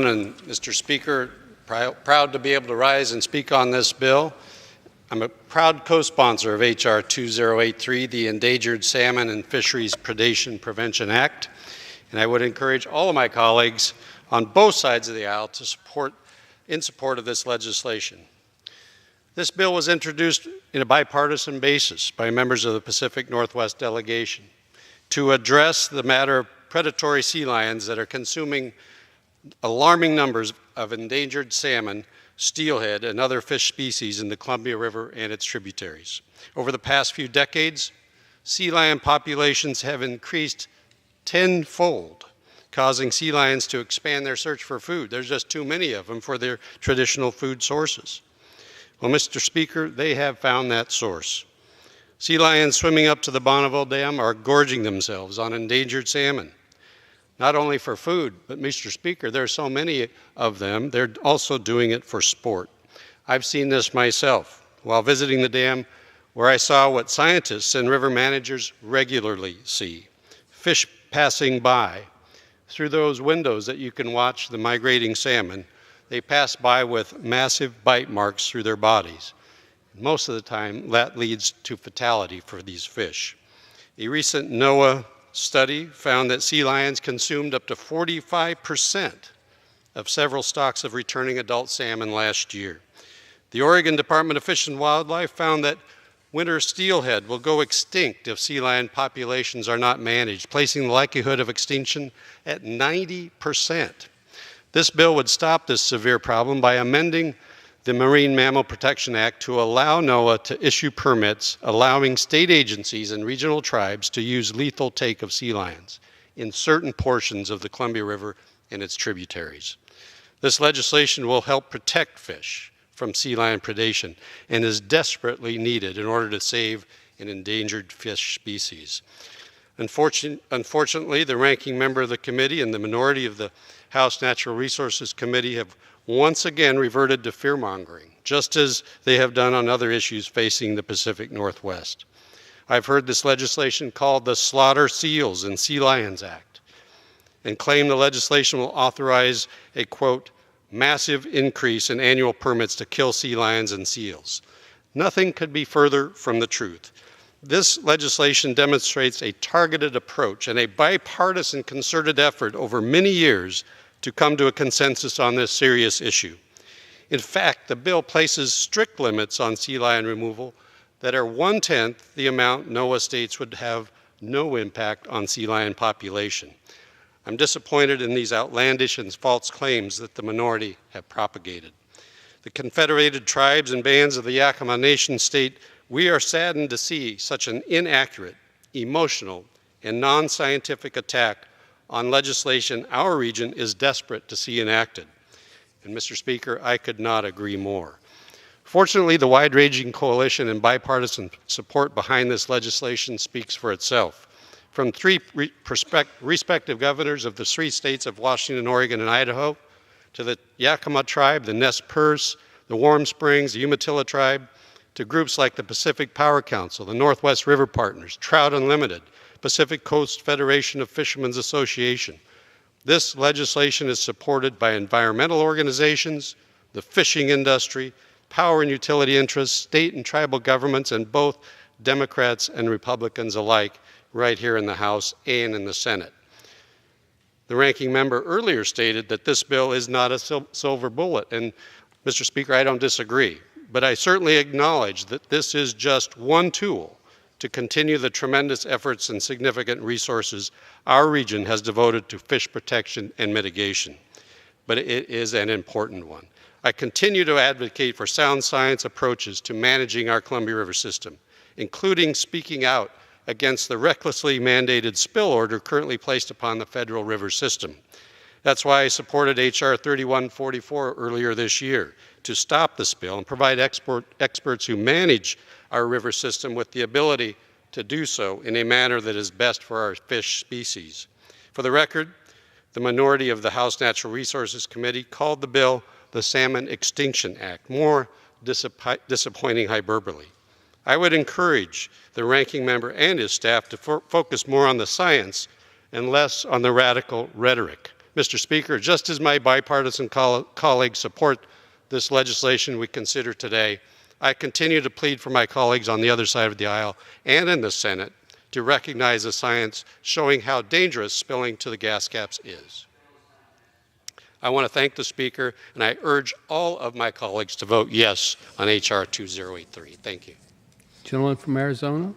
And Mr. Speaker, proud to be able to rise and speak on this bill. I'm a proud co-sponsor of H.R. 2083, the Endangered Salmon and Fisheries Predation Prevention Act, and I would encourage all of my colleagues on both sides of the aisle to support of this legislation. This bill was introduced in a bipartisan basis by members of the Pacific Northwest delegation to address the matter of predatory sea lions that are consuming alarming numbers of endangered salmon, steelhead, and other fish species in the Columbia River and its tributaries. Over the past few decades, sea lion populations have increased tenfold, causing sea lions to expand their search for food. There's just too many of them for their traditional food sources. Well, Mr. Speaker, they have found that source. Sea lions swimming up to the Bonneville Dam are gorging themselves on endangered salmon. Not only for food, but Mr. Speaker, there are so many of them, they're also doing it for sport. I've seen this myself while visiting the dam, where I saw what scientists and river managers regularly see: fish passing by. Through those windows that you can watch the migrating salmon, they pass by with massive bite marks through their bodies. Most of the time, that leads to fatality for these fish. A recent NOAA study found that sea lions consumed up to 45% of several stocks of returning adult salmon last year. The Oregon Department of Fish and Wildlife found that winter steelhead will go extinct if sea lion populations are not managed, placing the likelihood of extinction at 90%. This bill would stop this severe problem by amending the Marine Mammal Protection Act to allow NOAA to issue permits allowing state agencies and regional tribes to use lethal take of sea lions in certain portions of the Columbia River and its tributaries. This legislation will help protect fish from sea lion predation and is desperately needed in order to save an endangered fish species. Unfortunately, the ranking member of the committee and the minority of the House Natural Resources Committee have once again reverted to fear-mongering, just as they have done on other issues facing the Pacific Northwest. I've heard this legislation called the Slaughter Seals and Sea Lions Act, and claim the legislation will authorize a, quote, massive increase in annual permits to kill sea lions and seals. Nothing could be further from the truth. This legislation demonstrates a targeted approach and a bipartisan concerted effort over many years to come to a consensus on this serious issue. In fact, the bill places strict limits on sea lion removal that are 1/10 the amount NOAA states would have no impact on sea lion population. I'm disappointed in these outlandish and false claims that the minority have propagated. The Confederated Tribes and Bands of the Yakama Nation state, we are saddened to see such an inaccurate, emotional, and non-scientific attack on legislation our region is desperate to see enacted. And Mr. Speaker, I could not agree more. Fortunately, the wide-ranging coalition and bipartisan support behind this legislation speaks for itself. From three respective governors of the three states of Washington, Oregon, and Idaho, to the Yakama tribe, the Nez Perce, the Warm Springs, the Umatilla tribe, to groups like the Pacific Power Council, the Northwest River Partners, Trout Unlimited, Pacific Coast Federation of Fishermen's Association. This legislation is supported by environmental organizations, the fishing industry, power and utility interests, state and tribal governments, and both Democrats and Republicans alike right here in the House and in the Senate. The ranking member earlier stated that this bill is not a silver bullet, and Mr. Speaker, I don't disagree, but I certainly acknowledge that this is just one tool to continue the tremendous efforts and significant resources our region has devoted to fish protection and mitigation. But it is an important one. I continue to advocate for sound science approaches to managing our Columbia River system, including speaking out against the recklessly mandated spill order currently placed upon the federal river system. That's why I supported H.R. 3144 earlier this year to stop the spill and provide experts who manage our river system with the ability to do so in a manner that is best for our fish species. For the record, the minority of the House Natural Resources Committee called the bill the Salmon Extinction Act, more disappointing hyperbole. I would encourage the ranking member and his staff to focus more on the science and less on the radical rhetoric. Mr. Speaker, just as my bipartisan colleagues support this legislation we consider today, I continue to plead for my colleagues on the other side of the aisle and in the Senate to recognize the science showing how dangerous spilling to the gas caps is. I want to thank the Speaker, and I urge all of my colleagues to vote yes on H.R. 2083. Thank you. Gentleman from Arizona.